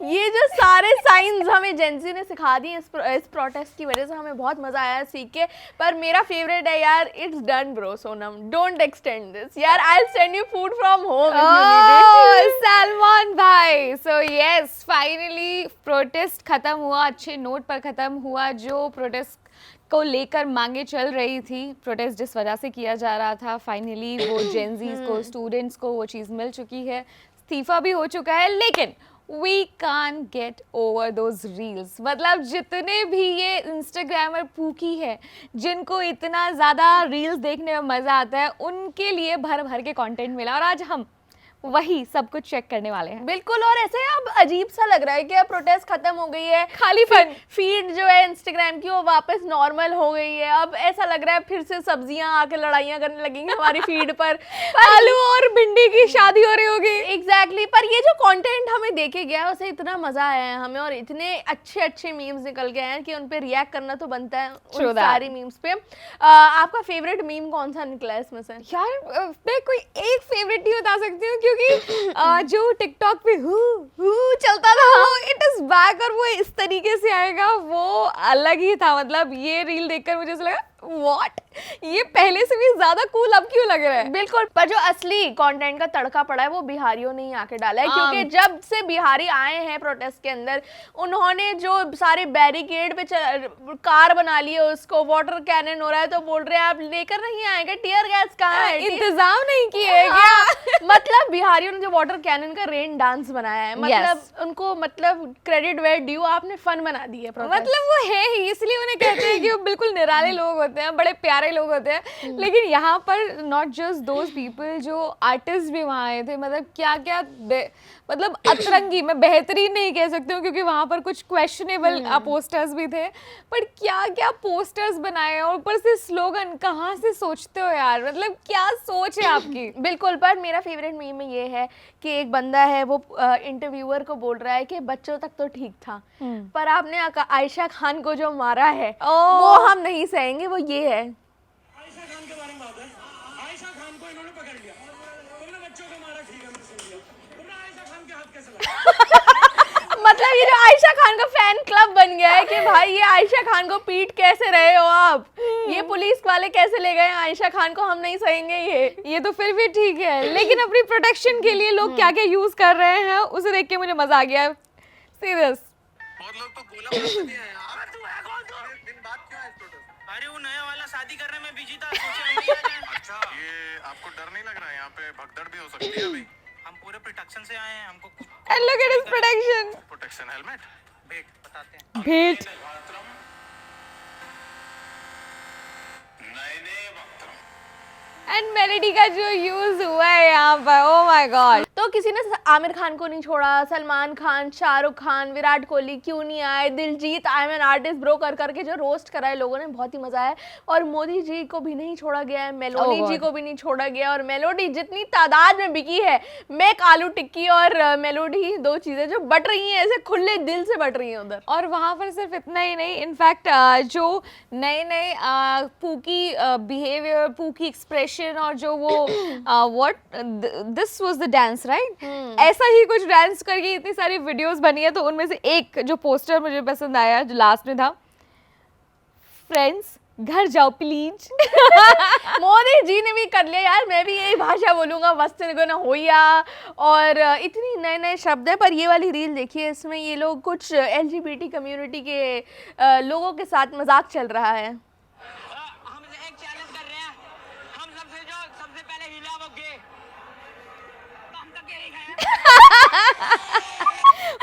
ये जो सारे साइंस हमें जेंजी ने सिखा दिए इस प्रोटेस्ट की वजह से हमें बहुत मजा आया सीख के। पर मेरा फेवरेट है यार, it's done bro Sonam, don't extend this यार, I will send you food from home if you need it. Salman भाई, सो यस फाइनली प्रोटेस्ट खत्म हुआ, अच्छे नोट पर खत्म हुआ। जो प्रोटेस्ट को लेकर मांगे चल रही थी, प्रोटेस्ट जिस वजह से किया जा रहा था, फाइनली वो जेंजीज को, स्टूडेंट्स को वो चीज़ मिल चुकी है, इस्तीफा भी हो चुका है। लेकिन we can get over those reels. मतलब जितने भी ये इंस्टाग्रामर पूकी है, जिनको इतना ज़्यादा रील्स देखने में मज़ा आता है, उनके लिए भर भर के कंटेंट मिला और आज हम वही सब कुछ चेक करने वाले हैं। बिल्कुल। और ऐसे अब अजीब सा लग रहा है कि अब प्रोटेस्ट खत्म हो गई है, खाली फन फीड जो है इंस्टाग्राम की वो वापस नॉर्मल हो गई है। अब ऐसा लग रहा है फिर से सब्जियां आके लड़ाइयां करने लगेंगी हमारी फीड पर आलू और भिंडी की शादी हो रही होगी। एग्जैक्टली। पर ये जो कंटेंट हमें देखे गया उसे इतना मजा आया है हमें, और इतने अच्छे अच्छे मीम्स निकल गए हैं कि उन पे रिएक्ट करना तो बनता है उन सारी मीम्स पे। आपका फेवरेट मीम कौन सा निकला है इसमें से? यार मैं कोई एक फेवरेट नहीं बता सकती हूँ, क्योंकि जो टिकटॉक पे हु चलता था वो इट इज बैक, और वो इस तरीके से आएगा वो अलग ही था। मतलब ये रील देखकर मुझे ऐसा लगा व्हाट, ये पहले से भी ज्यादा कूल अब क्यों लग रहा है। बिल्कुल। पर जो असली कंटेंट का तड़का पड़ा है वो बिहारियों ने ही आके डाला है, क्योंकि जब से बिहारी आए हैं प्रोटेस्ट के अंदर, उन्होंने जो सारे बैरिकेड पे कार बना ली है, उसको वाटर कैनन हो रहा है तो बोल रहे हैं आप लेकर नहीं आएंगे, टियर गैस कहाँ है, इंतजाम नहीं किए क्या? मतलब बिहारियों ने जो वाटर कैनन का रेन डांस बनाया है, मतलब उनको मतलब क्रेडिट वेयर ड्यू, आपने फन बना दी है। मतलब वो है ही, इसलिए उन्हें कहते हैं कि वो बिल्कुल निराले लोग होते हैं, बड़े प्यारे लोग होते हैं। लेकिन यहाँ पर नॉट जस्ट दोज पीपल, जो आर्टिस्ट भी वहाँ आए थे, मतलब क्या क्या मतलब अतरंगी, मैं बेहतरीन नहीं कह सकती हूँ क्योंकि वहाँ पर कुछ क्वेश्चनेबल पोस्टर्स भी थे, पर क्या क्या पोस्टर्स बनाए, और ऊपर से स्लोगन। कहाँ से सोचते हो यार, मतलब क्या सोच है आपकी? बिल्कुल। पर मेरा फेवरेट मीम में ये है कि एक बंदा है वो इंटरव्यूअर को बोल रहा है कि बच्चों तक तो ठीक था, पर आपने आयशा खान को जो मारा है वो हम नहीं सहेंगे। वो ये है, आयशा खान के बारे में बात है। आयशा खान को इन्होंने पकड़ लिया, तुमने बच्चों को मारा, ठीक है मैं सुन लिया, तुमने आयशा खान के हाथ कैसे लगा? मतलब ये जो आयशा खान का फैन क्लब बन गया है कि भाई ये आयशा खान को पीट कैसे रहे हो आप, ये पुलिस वाले कैसे ले गए आयशा खान को, हम नहीं सहेंगे ये तो फिर भी ठीक है, लेकिन अपनी प्रोटेक्शन के लिए लोग क्या क्या यूज कर रहे हैं उसे देख के मुझे मजा आ गया। सीरियस बहुत लोग तो गोला मार दिया है यार। तू है कौन? दिन बाद क्यों है प्रोटेस्ट? अरे वो नया वाला शादी करने में बिजी था, सोचा हम नहीं आ जाएं। अच्छा, ये आपको डर नहीं लग रहा है? यहाँ पे भगदड़ भी हो सकती है अभी। हम पूरे प्रोटेक्शन से आए हैं, हमको and look at his protection. Protection helmet भेंट बताते हैं। भेंट एंड मेलेडी का जो यूज हुआ है यहाँ पर, ओ माय गॉड। तो किसी ने आमिर खान को नहीं छोड़ा, सलमान खान, शाहरुख खान, विराट कोहली क्यों नहीं आए, Diljit I am an artist bro कर करके जो रोस्ट करा है लोगों ने, बहुत ही मजा आया। और मोदी जी को भी नहीं छोड़ा गया है, मेलोडी जी को भी नहीं छोड़ा गया, और मेलोडी जितनी तादाद में बिकी है, मैक आलू टिक्की और मेलोडी, दो चीजें जो बट रही हैं, ऐसे खुले दिल से बट रही हैं उधर। और वहाँ पर सिर्फ इतना ही नहीं, इनफैक्ट जो नए नए पूकी बिहेवियर, पूकी एक्सप्रेशन, और जो वो what this was the dance right, ऐसा ही कुछ डांस करके इतनी सारी वीडियोस बनी है। तो उनमें से एक जो पोस्टर मुझे पसंद आया जो लास्ट में था, फ्रेंड्स घर जाओ प्लीज। मोदी जी ने भी कर लिया यार, मैं भी यही भाषा बोलूंगा, वस्त न होया, और इतनी नए नए शब्द है। पर ये वाली रील देखिए, इसमें ये लोग कुछ LGBT कम्युनिटी के लोगों के साथ मजाक चल रहा है।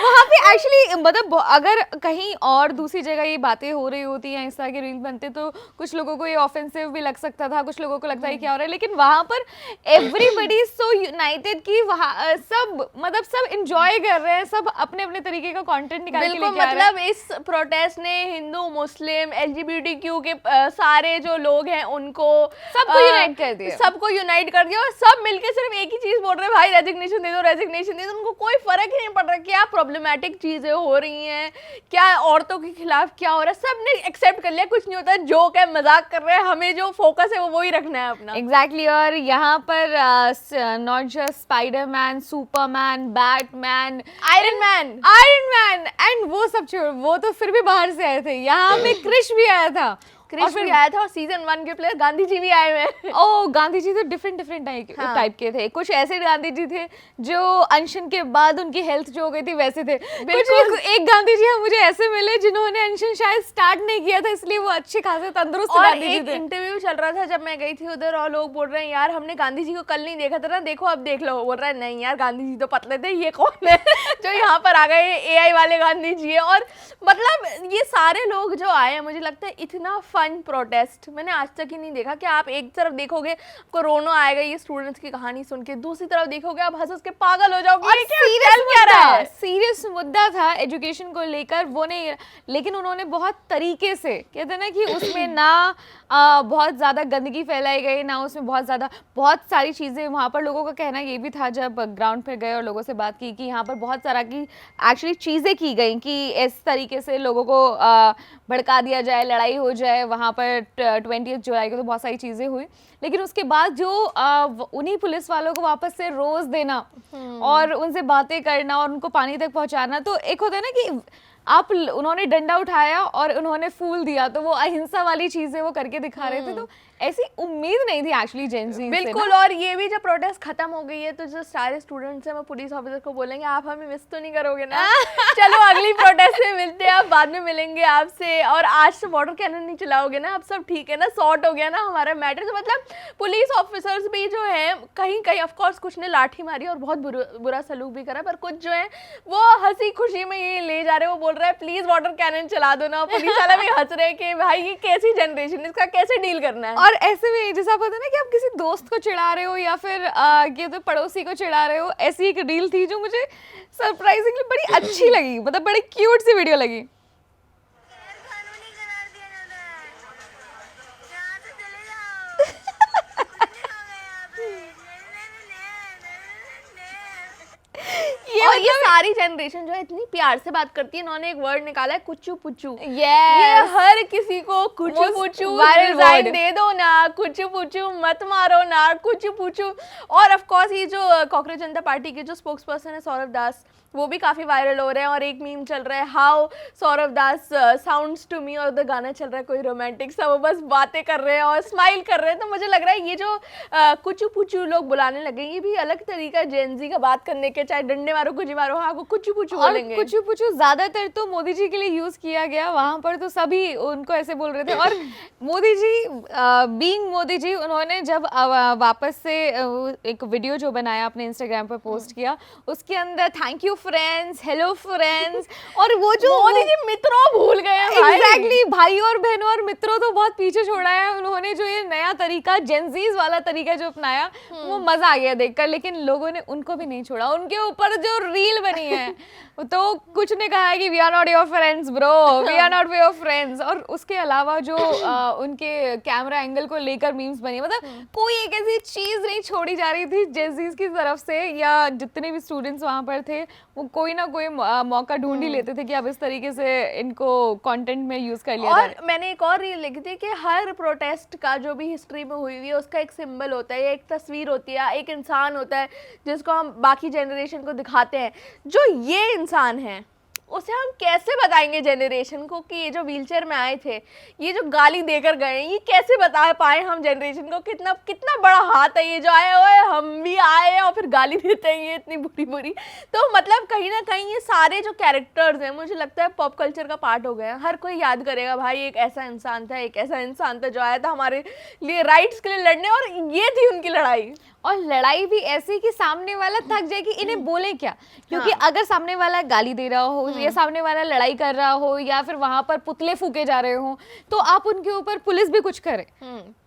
वहाँ पे एक्चुअली मतलब अगर कहीं और दूसरी जगह ये बातें हो रही होती हैं, इस तरह के रील बनते, तो कुछ लोगों को ये ऑफेंसिव भी लग सकता था, कुछ लोगों को लगता है क्या हो रहा है, लेकिन वहाँ पर एवरीबडी सो यूनाइटेड कि वहाँ सब मतलब सब एंजॉय कर रहे हैं, सब अपने अपने तरीके का कंटेंट निकाल के लेके आ रहे हैं। मतलब इस प्रोटेस्ट ने हिंदू, मुस्लिम, LGBTQ के सारे जो लोग हैं उनको सबको यूनाइट कर दिया, सबको यूनाइट कर दिया, और सब मिलके सिर्फ एक ही चीज बोल रहे हैं, भाई रेजिग्नेशन दे दो, रेजिग्नेशन दे दो। उनको कोई फर्क ही नहीं पड़ रहा क्या प्रॉब्लमेटिक चीजें हो रही हैं, क्या औरतों के खिलाफ क्या हो रहा है, सबने एक्सेप्ट कर लिया, कुछ नहीं होता, जोक है, मजाक कर रहे हैं, हमें जो फोकस है वो ही रखना है अपना। एग्जैक्टली और यहाँ पर not just Spiderman, Superman, Batman, iron man and वो सब छोड़, वो तो फिर भी बाहर से आए थे, यहाँ पे क्रिश भी आया था, क्रिश भी आया था और सीजन 1 के प्लेयर गांधी जी भी आए हुए हैं। ओ गांधी जी तो डिफरेंट टाइप के थे, कुछ ऐसे गांधी जी थे जो अनशन के बाद उनकी हेल्थ जो हो गई थी वैसे थे, कुछ एक गांधी जी मुझे ऐसे मिले जिन्होंने अनशन शायद स्टार्ट नहीं किया था इसलिए वो अच्छे खासे तंदुरुस्त गांधी जी थे। इंटरव्यू चल रहा था जब मैं गई थी उधर और लोग बोल रहे हैं यार हमने गांधी जी को कल नहीं देखा था ना, देखो अब देख लो। बोल रहा है नहीं यार गांधी जी तो पतले थे, ये कौन है जो यहाँ पर आ गए, AI वाले गांधी जी है। और मतलब ये सारे लोग जो आए हैं, मुझे लगता है इतना फन प्रोटेस्ट मैंने आज तक ही नहीं देखा कि आप एक तरफ देखोगे आपको रोना आएगा ये स्टूडेंट्स की कहानी सुन के, दूसरी तरफ देखोगे आप हंस के पागल हो जाओगे। सीरियस मुद्दा था एजुकेशन को लेकर, वो नहीं, लेकिन उन्होंने बहुत तरीके से, कहते हैं ना कि उसमें ना बहुत ज़्यादा गंदगी फैलाई गई, ना उसमें बहुत सारी चीज़ें, वहाँ पर लोगों का कहना ये भी था जब ग्राउंड पर गए और लोगों से बात की कि यहाँ पर बहुत सारा की एक्चुअली चीज़ें की गई कि इस तरीके से लोगों को भड़का दिया जाए, लड़ाई हो जाए। वहाँ पर 20 जुलाई को तो बहुत सारी चीज़ें हुई, लेकिन उसके बाद जो उन्हीं पुलिस वालों को वापस से रोज़ देना और उनसे बातें करना और उनको पानी तक पहुँचाना, तो एक होता है ना कि उन्होंने डंडा उठाया और उन्होंने फूल दिया, तो वो अहिंसा वाली चीजें वो करके दिखा रहे थे, तो ऐसी उम्मीद नहीं थी एक्चुअली जेनजी से। बिल्कुल। और ये भी जब प्रोटेस्ट खत्म हो गई है तो जो सारे स्टूडेंट्स हैं वो पुलिस ऑफिसर को बोलेंगे आप हमें मिस तो नहीं करोगे ना। चलो अगली प्रोटेस्ट में मिलते हैं, आप बाद में मिलेंगे आपसे, और आज तो वाटर कैनन नहीं चलाओगे ना, अब सब ठीक है ना, सॉर्ट हो गया ना हमारा मैटर। तो मतलब पुलिस ऑफिसर्स भी जो है कहीं कहीं ऑफ कोर्स कुछ ने लाठी मारी और बहुत बुरा सलूक भी करा, पर कुछ जो है वो हंसी खुशी में ये ले जा रहे हैं, वो बोल रहा है प्लीज वाटर कैनन चला दो ना। पुलिस वाला भी हंस रहे हैं कि भाई ये कैसी जनरेशन, इसका कैसे डील करना है। और ऐसे में जैसा पता ना कि आप किसी दोस्त को चिढ़ा रहे हो या फिर ये तो पड़ोसी को चिढ़ा रहे हो, ऐसी एक डील थी जो मुझे सरप्राइजिंगली बड़ी अच्छी लगी, मतलब बड़ी क्यूट सी वीडियो लगी। ये सारी जनरेशन जो है इतनी प्यार से बात करती है। इन्होंने एक वर्ड निकाला है कुचू पुचू। ये हर किसी को कुचू पुचू डिजाइन दे दो ना, कुचू पुचू मत मारो ना, कुचू पुचू। और ऑफ कोर्स ये जो कॉकरोच जनता पार्टी के जो स्पोक्स पर्सन है सौरभ दास, वो भी काफ़ी वायरल हो रहे हैं। और एक मीम चल रहा है how Saurabh Das sounds to me, और उधर गाना चल रहा है कोई रोमांटिक सा, वो बस बातें कर रहे हैं और स्माइल कर रहे हैं। तो मुझे लग रहा है ये जो कुचू पुचू लोग बुलाने लगे, ये भी अलग तरीका जेनजी का बात करने के, चाहे डंडे मारो कुछ मारो, हाँ वो कुचू पुचू बोलेंगे। कुचू पुचू ज़्यादातर तो मोदी जी के लिए यूज़ किया गया, वहाँ पर तो सभी उनको ऐसे बोल रहे थे। और मोदी जी बीइंग मोदी जी, उन्होंने जब वापस से एक वीडियो जो बनाया अपने इंस्टाग्राम पर पोस्ट किया, उसके अंदर thank you friends, hello friends, और वो जो मोदी जी मित्रों भूल गए हैं। एग्जैक्टली भाई और बहनों और मित्रों तो बहुत पीछे छोड़ा है उन्होंने। जो ये नया तरीका जेनजीज वाला तरीका जो अपनाया, वो मजा आ गया देखकर, लेकिन लोगों ने उनको भी नहीं छोड़ा। उनके ऊपर जो रील बनी है तो कुछ ने कहा है कि we are not your friends bro, we are not your friends. और उसके अलावा जो उनके कैमरा एंगल को लेकर मीम्स बनी, मतलब कोई एक ऐसी चीज नहीं छोड़ी जा रही थी जेनजीज की तरफ से, या जितने भी स्टूडेंट्स वहाँ पर थे वो कोई ना कोई मौका ढूंढ ही लेते थे कि अब इस तरीके से इनको कंटेंट में यूज कर लिया जाए। और मैंने एक और रील लिखी थी कि हर प्रोटेस्ट का जो भी हिस्ट्री में हुई है उसका एक सिंबल होता है, एक तस्वीर होती है, एक इंसान होता है जिसको हम बाकी जनरेशन को दिखाते हैं। जो ये इंसान है उसे हम कैसे बताएंगे जनरेशन को कि ये जो व्हीलचेयर में आए थे, ये जो गाली देकर गए, ये कैसे बता पाए हम जनरेशन को कितना कितना बड़ा हाथ है ये जो आए हुए, हम भी आए और फिर गाली देते हैं ये इतनी बुरी बुरी। तो मतलब कहीं ना कहीं ये सारे जो कैरेक्टर्स हैं मुझे लगता है पॉप कल्चर का पार्ट हो गए हैं। हर कोई याद करेगा भाई एक ऐसा इंसान था, एक ऐसा इंसान था जो आया था हमारे लिए राइट्स के लिए लड़ने, और ये थी उनकी लड़ाई। और लड़ाई भी ऐसी कि सामने वाला थक जाए कि इन्हें बोले क्या, क्योंकि अगर सामने वाला गाली दे रहा हो या सामने वाला लड़ाई कर रहा हो या फिर वहां पर पुतले फूके जा रहे हो, तो आप उनके ऊपर पुलिस भी कुछ करे।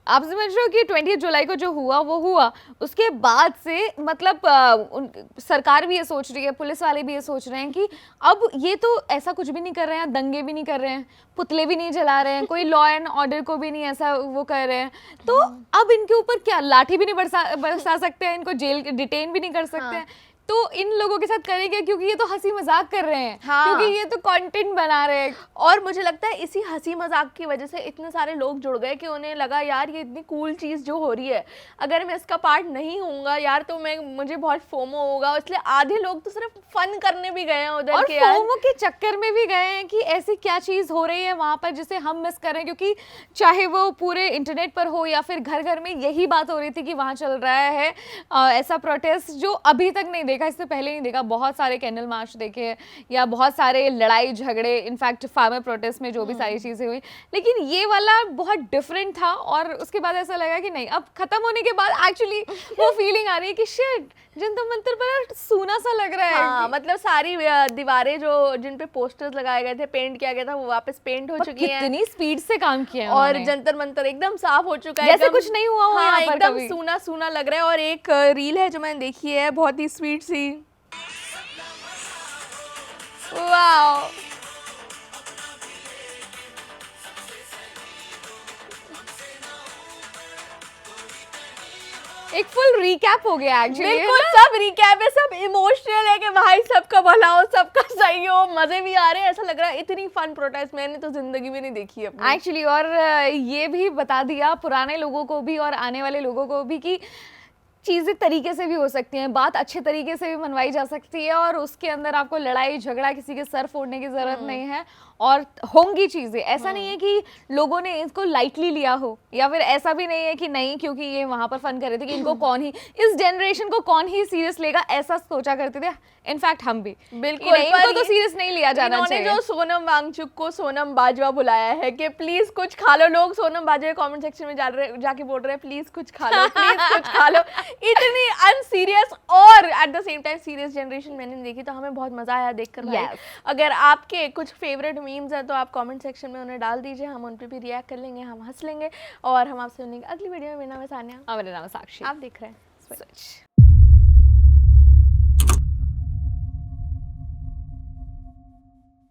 आप समझ रहे हो कि 20 जुलाई को जो हुआ वो हुआ, उसके बाद से मतलब सरकार भी ये सोच रही है, पुलिस वाले भी ये सोच रहे हैं कि अब ये तो ऐसा कुछ भी नहीं कर रहे हैं, दंगे भी नहीं कर रहे हैं, पुतले भी नहीं जला रहे हैं, कोई लॉ एंड ऑर्डर को भी नहीं ऐसा वो कर रहे हैं, तो अब इनके ऊपर क्या लाठी भी नहीं बरसा सकते हैं, इनको जेल डिटेन भी नहीं कर सकते हैं, तो इन लोगों के साथ करेंगे क्योंकि ये तो हंसी मजाक कर रहे हैं, हाँ। क्योंकि ये तो कंटेंट बना रहे हैं। और मुझे लगता है इसी हंसी मजाक की वजह से इतने सारे लोग जुड़ गए कि उन्हें लगा यार ये इतनी कूल चीज़ जो हो रही है, अगर मैं इसका पार्ट नहीं होऊंगा यार तो मुझे बहुत फोमो होगा। इसलिए आधे लोग तो सिर्फ फन करने भी गए हैं उधर और के यार। फोमो के चक्कर में भी गए हैं कि ऐसी क्या चीज़ हो रही है वहाँ पर जिसे हम मिस कर रहे हैं, क्योंकि चाहे वो पूरे इंटरनेट पर हो या फिर घर घर में यही बात हो रही थी कि वहाँ चल रहा है ऐसा प्रोटेस्ट जो अभी तक नहीं देखा, इससे पहले नहीं देखा। बहुत सारे कैंडल मार्च देखे या बहुत सारे लड़ाई झगड़े, इनफैक्ट फार्मर प्रोटेस्ट में जो भी सारी चीज़ें हुई, लेकिन ये वाला बहुत डिफरेंट था। और उसके बाद ऐसा लगा कि नहीं, अब खत्म होने के बाद एक्चुअली वो फीलिंग आ रही है कि शिट, जंतर मंतर पर सूना सा लग रहा है। हाँ, मतलब सारी दीवारें जो जिन पे पोस्टर्स लगाए गए थे, पेंट किया गया था, वो वापस पेंट हो चुकी हैं। कितनी स्पीड से काम किया है और उन्होंने। जंतर मंतर एकदम साफ हो चुका है, जैसे एकदम- कुछ नहीं हुआ हो हाँ, यहाँ पर एकदम कभी। सूना सूना लग रहा है। और एक रील है जो मैंने देखी है, बहुत ही स्वीट सी। वाओ, एक फुल रिकैप हो गया एक्चुअली। बिल्कुल सब रिकैप है, सब इमोशनल है कि भाई सबका भला हो, सबका सही हो, मजे भी आ रहे हैं। ऐसा लग रहा है इतनी फन प्रोटेस्ट मैंने तो जिंदगी में नहीं देखी अपनी। एक्चुअली और ये भी बता दिया पुराने लोगों को भी और आने वाले लोगों को भी कि चीज़ें तरीके से भी हो सकती हैं, बात अच्छे तरीके से भी मनवाई जा सकती है और उसके अंदर आपको लड़ाई झगड़ा किसी के सर फोड़ने की ज़रूरत नहीं है। और होंगी चीज़ें, ऐसा नहीं है कि लोगों ने इसको लाइटली लिया हो, या फिर ऐसा भी नहीं है कि नहीं क्योंकि ये वहाँ पर फन कर रहे थे कि इनको कौन ही, इस जनरेशन को कौन ही सीरियस लेगा, ऐसा सोचा करते थे। इनफैक्ट हम भी बिल्कुल, इनको तो सीरियस नहीं लिया जाना इन्होंने चाहिए। जो सोनम वांगचुक को सोनम बाजवा बुलाया है कि प्लीज कुछ खा लो, लोग सोनम बाजवा कमेंट सेक्शन में जाके बोल रहे हैं प्लीज कुछ खा लो, प्लीज कुछ खा लो। इतनी अनसीरियस और at the same time serious generation मैंने देखी, तो हमें बहुत मजा आया देखकर भाई। Yes. अगर आपके कुछ फेवरेट मीम्स हैं तो आप कमेंट सेक्शन में उन्हें डाल दीजिए, हम उन पर भी रिएक्ट कर लेंगे, हम हंस लेंगे। और हम आपसे मिलेंगे अगली वीडियो में। मेरा नाम है सानिया मेरा नाम है साक्षी। आप देख रहे हैं Switch.